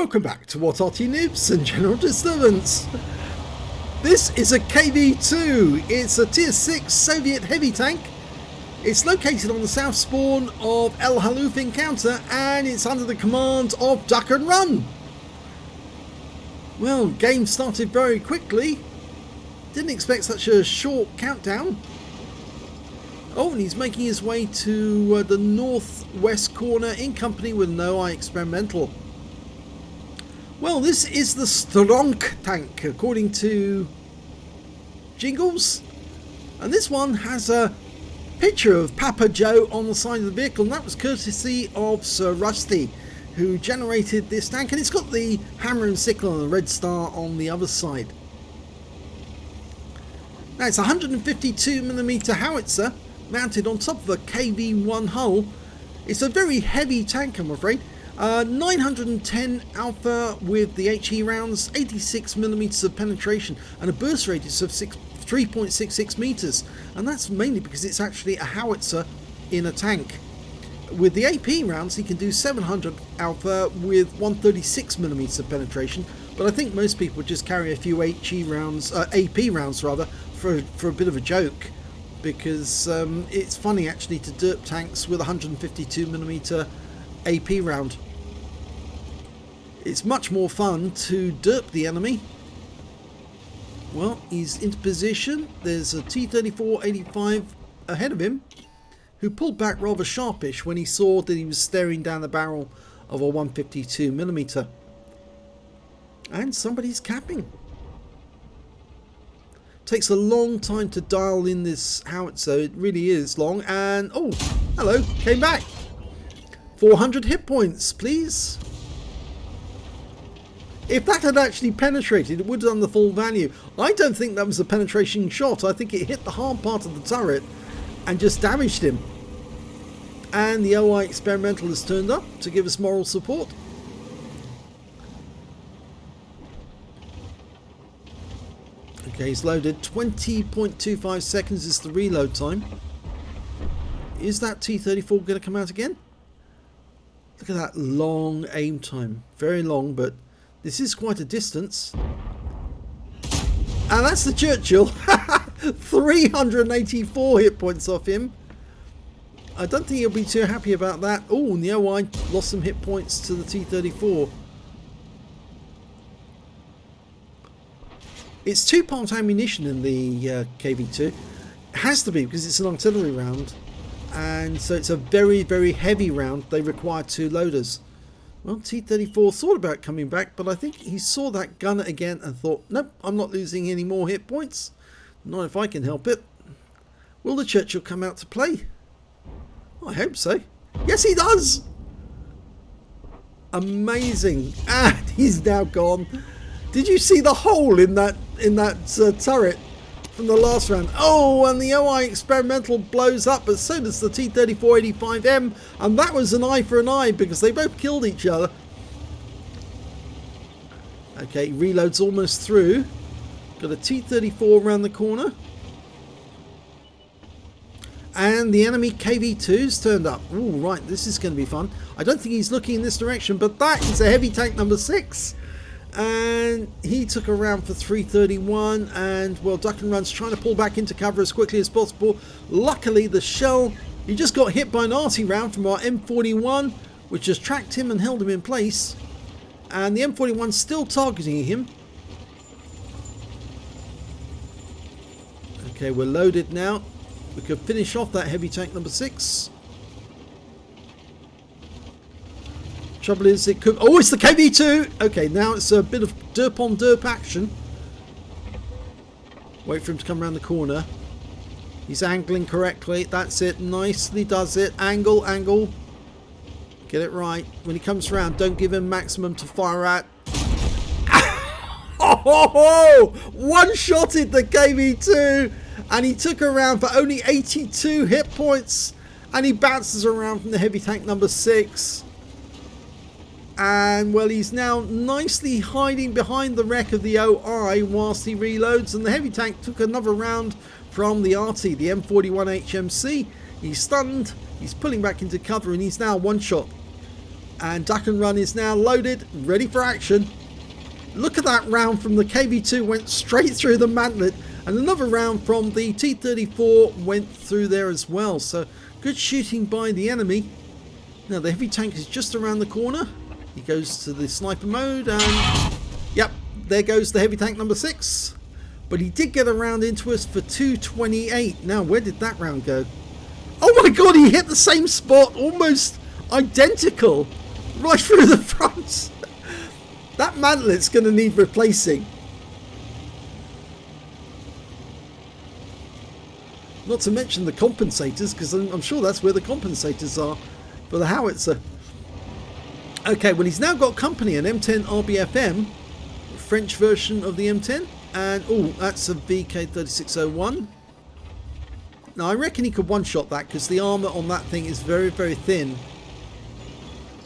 Welcome back to What Arty Noobs and General Disturbance. This is a KV-2. It's a tier 6 Soviet heavy tank. It's located on the south spawn of El Halluf encounter and it's under the command of Duck and Run. Well, game started very quickly. Didn't expect such a short countdown. Oh, and he's making his way to the northwest corner in company with an OI experimental. Well, this is the Stronk tank, according to Jingles. And this one has a picture of Papa Joe on the side of the vehicle, and that was courtesy of Sir Rusty, who generated this tank. And it's got the hammer and sickle and a red star on the other side. Now, it's a 152mm howitzer mounted on top of a KV-1 hull. It's a very heavy tank, I'm afraid. 910 alpha with the HE rounds, 86mm of penetration, and a burst radius of 3.66 meters. And that's mainly because it's actually a howitzer in a tank. With the AP rounds, he can do 700 alpha with 136mm of penetration. But I think most people just carry a few HE rounds, AP rounds rather, for a bit of a joke. Because it's funny actually to derp tanks with 152mm AP round. It's much more fun to derp the enemy. Well, he's into position. There's a T-34-85 ahead of him, who pulled back rather sharpish when he saw that he was staring down the barrel of a 152mm. And somebody's capping. Takes a long time to dial in this howitzer. It really is long. And oh, hello, came back. 400 hit points, please. If that had actually penetrated, it would have done the full value. I don't think that was a penetration shot. I think it hit the hard part of the turret and just damaged him. And the OI experimental has turned up to give us moral support. Okay, he's loaded. 20.25 seconds is the reload time. Is that T-34 going to come out again? Look at that long aim time. Very long, but this is quite a distance. And that's the Churchill. 384 hit points off him. I don't think he'll be too happy about that. Oh, and the OI lost some hit points to the T-34. It's two-part ammunition in the KV-2. It has to be because it's an artillery round. And so it's a very, very heavy round. They require two loaders. Well, T-34 thought about coming back, but I think he saw that gunner again and thought, nope, I'm not losing any more hit points. Not if I can help it. Will the Churchill come out to play? I hope so. Yes, he does! Amazing. And he's now gone. Did you see the hole in that turret from the last round? Oh, and the OI experimental blows up, but so does the T-34-85M, and that was an eye for an eye because they both killed each other. Okay, reload's almost through. Got a T-34 around the corner. And the enemy KV-2's turned up. Ooh, right, this is going to be fun. I don't think he's looking in this direction, but that is a heavy tank number 6. And he took a round for 331, and well, Duck and Run's trying to pull back into cover as quickly as possible. Luckily the shell, he just got hit by an Arty round from our M41, which just tracked him and held him in place, and the M41's still targeting him. Okay, we're loaded now. We could finish off that heavy tank number 6. Trouble is, it could. Oh, it's the KV-2. Okay, now it's a bit of derp on derp action. Wait for him to come around the corner. He's angling correctly. That's it. Nicely does it. Angle, angle. Get it right. When he comes around, don't give him maximum to fire at. Oh, one-shotted the KV-2, and he took around for only 82 hit points, and he bounces around from the heavy tank number 6. And well, he's now nicely hiding behind the wreck of the OI whilst he reloads, and the heavy tank took another round from the Arty, the M41 HMC. He's stunned, he's pulling back into cover, and he's now one shot. And duck and run is now loaded, ready for action. Look at that round from the KV-2 went straight through the mantlet, and another round from the T-34 went through there as well. So good shooting by the enemy. Now the heavy tank is just around the corner. He goes to the sniper mode and yep, there goes the heavy tank number 6. But he did get a round into us for 228. Now where did that round go? Oh my god, he hit the same spot, almost identical, right through the front. That mantlet's going to need replacing. Not to mention the compensators, because I'm sure that's where the compensators are for the howitzer. Okay, well he's now got company, an M10 RBFM, French version of the M10. And, oh, that's a VK3601. Now, I reckon he could one-shot that because the armour on that thing is very, very thin.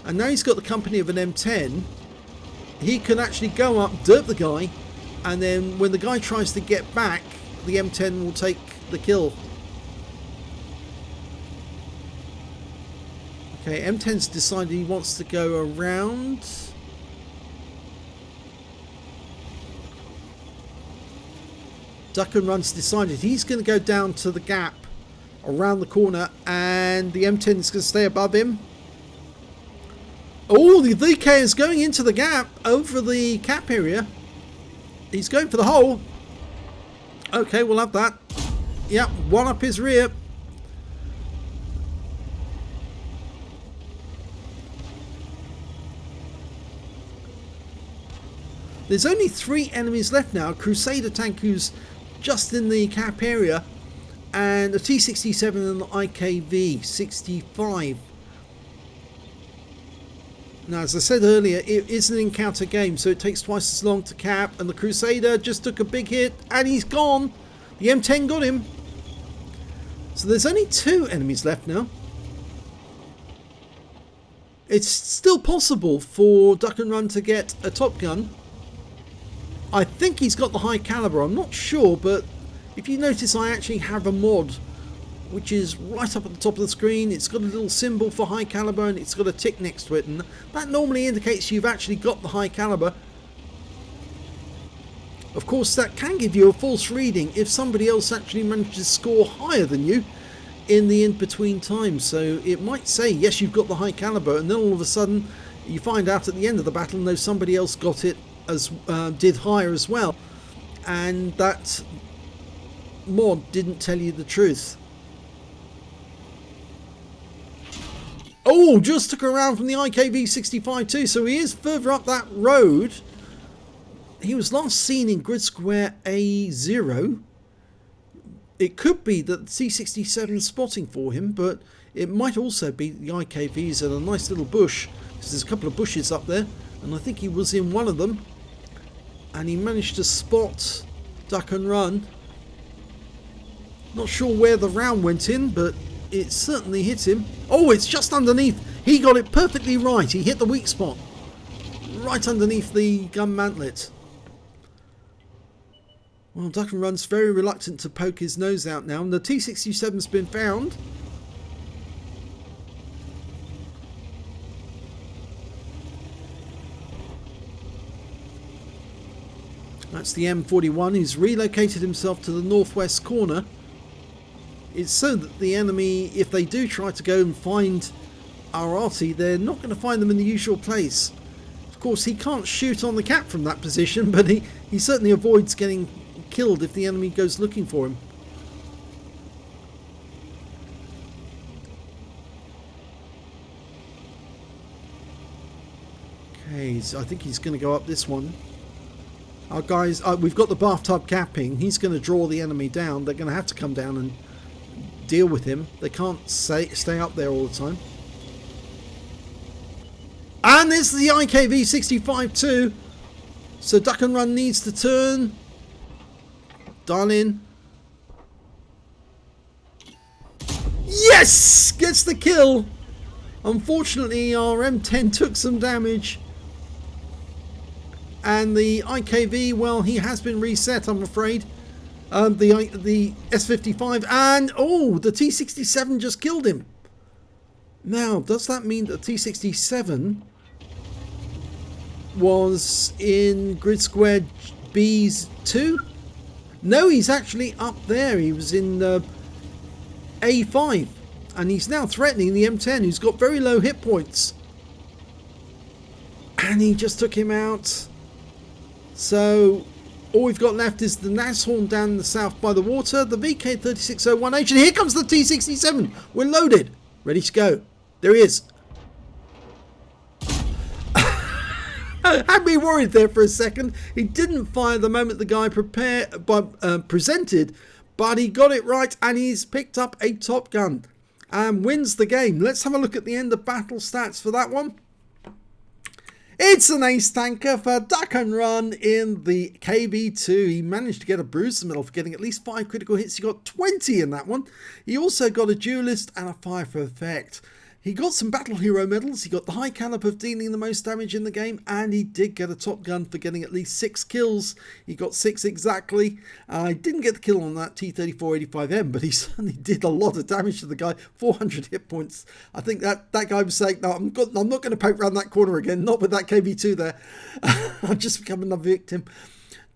And now he's got the company of an M10. He can actually go up, derp the guy, and then when the guy tries to get back, the M10 will take the kill. Okay, M10's decided he wants to go around. Duck and run's decided he's going to go down to the gap around the corner, and the M10 is going to stay above him. Oh, the VK is going into the gap over the cap area. He's going for the hole. Okay, we'll have that. Yep, one up his rear. There's only 3 enemies left now. Crusader tank who's just in the cap area, and a T-67 and an IKV-65. Now, as I said earlier, it is an encounter game, so it takes twice as long to cap, and the Crusader just took a big hit, and he's gone. The M10 got him. So there's only 2 enemies left now. It's still possible for Duck and Run to get a top gun. I think he's got the high caliber, I'm not sure, but if you notice I actually have a mod which is right up at the top of the screen. It's got a little symbol for high caliber and it's got a tick next to it, and that normally indicates you've actually got the high caliber. Of course, that can give you a false reading if somebody else actually manages to score higher than you in the in-between time. So it might say, yes, you've got the high caliber, and then all of a sudden you find out at the end of the battle, no, somebody else got it as did higher as well, and that mod didn't tell you the truth. Oh, just took around from the IKV-65 too, so he is further up that road. He was last seen in grid square A0. It could be that the T-67 is spotting for him, but it might also be the IKV's at a nice little bush, because there's a couple of bushes up there, and I think he was in one of them, and he managed to spot Duck and Run. Not sure where the round went in, but it certainly hit him. Oh, it's just underneath. He got it perfectly right. He hit the weak spot right underneath the gun mantlet. Well, Duck and Run's very reluctant to poke his nose out now, and the T-67's been found. That's the M41. He's relocated himself to the northwest corner. It's so that the enemy, if they do try to go and find our Arty, they're not going to find them in the usual place. Of course, he can't shoot on the cap from that position, but he certainly avoids getting killed if the enemy goes looking for him. Okay, so I think he's going to go up this one. Our guys, we've got the bathtub capping. He's going to draw the enemy down. They're going to have to come down and deal with him. They can't stay up there all the time. And this is the IKV-65 too. So Duck and Run needs to turn. Dial in. Yes! Gets the kill. Unfortunately, our M10 took some damage. And the IKV, well, he has been reset, I'm afraid. The S55, and oh, the T-67 just killed him. Now, does that mean that T67 was in Grid Square B's 2? No, he's actually up there. He was in A5, and he's now threatening the M10, who's got very low hit points. And he just took him out. So all we've got left is the Nashorn down the south by the water, the VK3601H, and here comes the T67. We're loaded, ready to go. There he is. Had me worried there for a second. He didn't fire the moment the guy presented, but he got it right, and he's picked up a Top Gun and wins the game. Let's have a look at the end of battle stats for that one. It's an ace tanker for Duck and Run in the KV-2. He managed to get a bruise in the middle for getting at least 5 critical hits. He got 20 in that one. He also got a duelist and a fire for effect. He got some Battle Hero medals, he got the high caliber of dealing the most damage in the game, and he did get a Top Gun for getting at least 6 kills. He got 6 exactly. I didn't get the kill on that T-3485M, but he certainly did a lot of damage to the guy, 400 hit points. I think that guy was saying, no, I'm not going to poke around that corner again, not with that KV-2 there. I've just become another victim.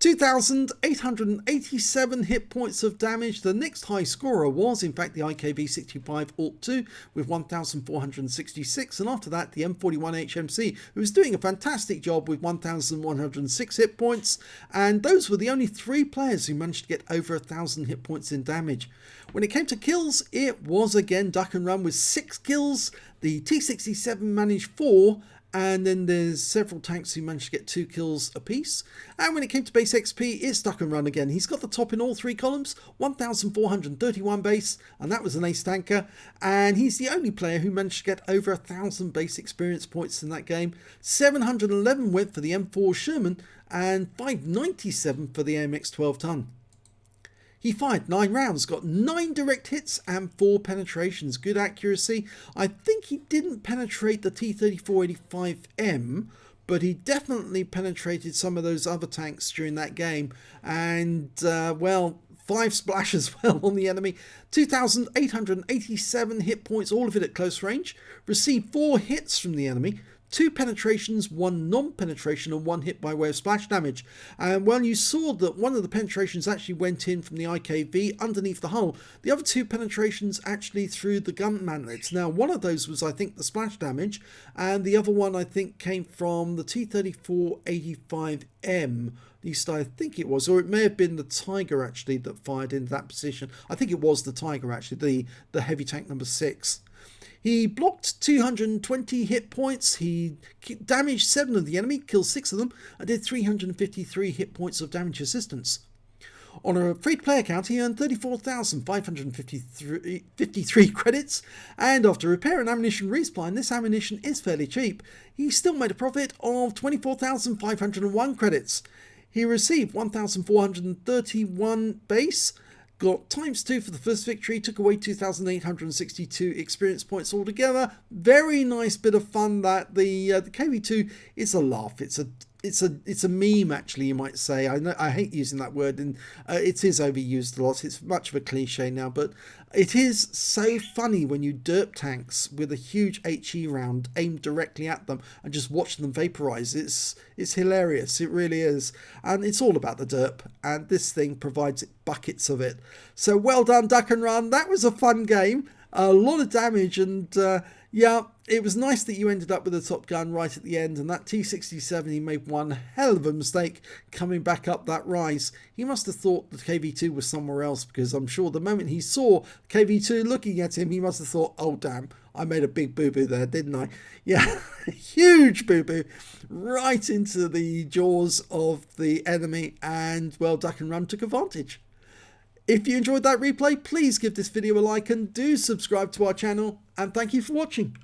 2,887 hit points of damage. The next high scorer was in fact the IKV-65 Alt-2 with 1,466, and after that the M41 HMC, who was doing a fantastic job with 1,106 hit points, and those were the only 3 players who managed to get over 1,000 hit points in damage. When it came to kills, it was again Duck and Run with 6 kills. The T67 managed 4, and then there's several tanks who managed to get 2 kills apiece. And when it came to base XP, it's Duck and Run again. He's got the top in all 3 columns, 1,431 base, and that was an ace tanker. And he's the only player who managed to get over 1,000 base experience points in that game. 711 went for the M4 Sherman, and 597 for the AMX 12 ton. He fired 9 rounds, got 9 direct hits and 4 penetrations. Good accuracy. I think he didn't penetrate the T-3485M, but he definitely penetrated some of those other tanks during that game. And, well, 5 splash as well on the enemy. 2,887 hit points, all of it at close range. Received 4 hits from the enemy. 2 penetrations, 1 non-penetration, and 1 hit by way of splash damage. And well, you saw that one of the penetrations actually went in from the IKV underneath the hull. The other 2 penetrations actually through the gun mantlets. Now, one of those was, I think, the splash damage, and the other one, I think, came from the T-3485M. At least I think it was, or it may have been the Tiger actually that fired into that position. I think it was the Tiger actually, the heavy tank number 6. He blocked 220 hit points, he damaged 7 of the enemy, killed 6 of them, and did 353 hit points of damage assistance. On a free-to-play account, he earned 34,553 credits, and after repair and ammunition resupply, and this ammunition is fairly cheap, he still made a profit of 24,501 credits. He received 1,431 base, got ×2 for the first victory, took away 2,862 experience points altogether. Very nice bit of fun. That the KV-2 is a laugh. It's a meme, actually, you might say. I know I hate using that word, and it is overused a lot. It's much of a cliche now, but it is so funny when you derp tanks with a huge HE round aimed directly at them and just watch them vaporize. It's hilarious. It really is, and it's all about the derp, and this thing provides buckets of it. So well done, Duck and Run. That was a fun game. A lot of damage, and yeah, it was nice that you ended up with a Top Gun right at the end, and that T67, he made one hell of a mistake coming back up that rise. He must have thought the KV-2 was somewhere else, because I'm sure the moment he saw KV-2 looking at him, he must have thought, oh damn, I made a big boo-boo there, didn't I? Yeah, huge boo-boo right into the jaws of the enemy, and well, Duck and Run took advantage. If you enjoyed that replay, please give this video a like and do subscribe to our channel, and thank you for watching.